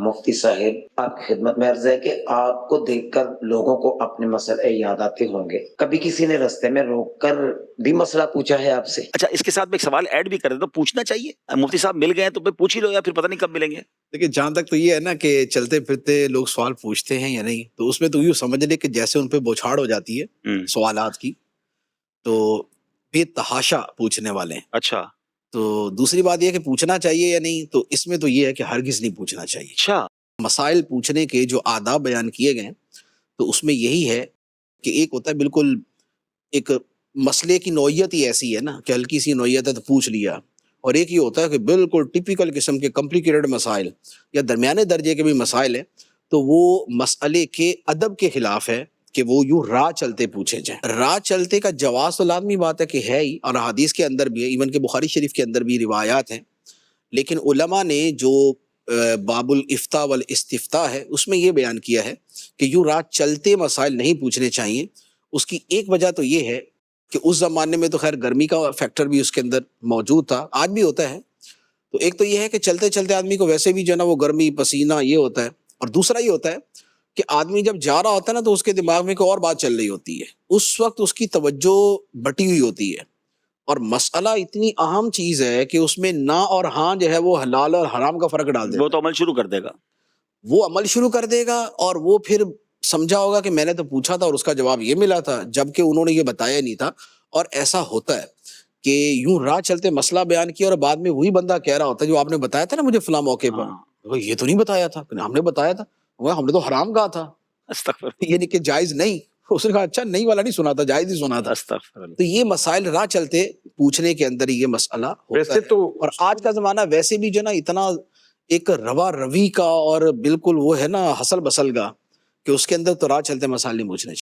مفتی صاحب آپ کی خدمت میں عرض ہے کہ آپ کو دیکھ کر لوگوں کو اپنے مسئلے یاد آتے ہوں گے، کبھی کسی نے رستے میں روک کر بھی مسئلہ پوچھا ہے آپ سے؟ اچھا اس کے ساتھ میں ایک سوال ایڈ بھی کر دیتا ہوں، پوچھنا چاہیے مفتی صاحب مل گئے تو پھر پوچھ ہی لو، یا پھر پتہ نہیں کب ملیں گے۔ دیکھیں جہاں تک تو یہ ہے نا کہ چلتے پھرتے لوگ سوال پوچھتے ہیں یا نہیں، تو اس میں تو یوں سمجھ لے کہ جیسے ان پہ بوچھاڑ ہو جاتی ہے سوالات کی، تو بے تحاشا پوچھنے والے ہیں۔ اچھا تو دوسری بات یہ ہے کہ پوچھنا چاہیے یا نہیں، تو اس میں تو یہ ہے کہ ہرگز نہیں پوچھنا چاہیے۔ اچھا مسائل پوچھنے کے جو آداب بیان کیے گئے ہیں تو اس میں یہی ہے کہ ایک ہوتا ہے بالکل ایک مسئلے کی نوعیت ہی ایسی ہے نا کہ ہلکی سی نوعیت ہے تو پوچھ لیا، اور ایک یہ ہوتا ہے کہ بالکل ٹپیکل قسم کے کمپلیکیٹڈ مسائل یا درمیانے درجے کے بھی مسائل ہیں، تو وہ مسئلے کے ادب کے خلاف ہے کہ وہ یوں راہ چلتے پوچھے جائیں۔ راہ چلتے کا جواز تو لازمی بات ہے کہ ہے ہی، اور حدیث کے اندر بھی ہے، ایون کہ بخاری شریف کے اندر بھی روایات ہیں، لیکن علماء نے جو باب الافتاء والاستفتاء ہے اس میں یہ بیان کیا ہے کہ یوں راہ چلتے مسائل نہیں پوچھنے چاہیے۔ اس کی ایک وجہ تو یہ ہے کہ اس زمانے میں تو خیر گرمی کا فیکٹر بھی اس کے اندر موجود تھا، آج بھی ہوتا ہے، تو ایک تو یہ ہے کہ چلتے چلتے آدمی کو ویسے بھی جو ہے نا وہ گرمی پسینہ یہ ہوتا ہے، اور دوسرا یہ ہوتا ہے کہ آدمی جب جا رہا ہوتا ہے نا تو اس کے دماغ میں کوئی اور بات چل رہی ہوتی ہے، اس وقت اس کی توجہ بٹی ہوئی ہوتی ہے، اور مسئلہ اتنی اہم چیز ہے کہ اس میں نہ اور ہاں جو ہے وہ حلال اور حرام کا فرق ڈال دیتا وہ تو عمل شروع کر دے گا، وہ عمل شروع کر دے گا، اور وہ پھر سمجھا ہوگا کہ میں نے تو پوچھا تھا اور اس کا جواب یہ ملا تھا، جبکہ انہوں نے یہ بتایا نہیں تھا۔ اور ایسا ہوتا ہے کہ یوں راہ چلتے مسئلہ بیان کیا اور بعد میں وہی بندہ کہہ رہا ہوتا ہے جو آپ نے بتایا تھا نا مجھے فلاں موقع پر، یہ تو نہیں بتایا تھا، ہم نے بتایا تھا، ہم نے تو حرام کہا تھا، استغفر یعنی کہ جائز نہیں۔ اس نے کہا اچھا نہیں والا نہیں سنا تھا، جائز ہی سنا تھا۔ استغفر اللہ۔ تو یہ مسائل راہ چلتے پوچھنے کے اندر یہ مسئلہ ہوتا ویسے ہے، تو اور آج کا زمانہ ویسے بھی جو ہے نا اتنا ایک روا روی کا اور بالکل وہ ہے نا حسل بسل کا کہ اس کے اندر تو راہ چلتے مسائل نہیں پوچھنے چاہیے۔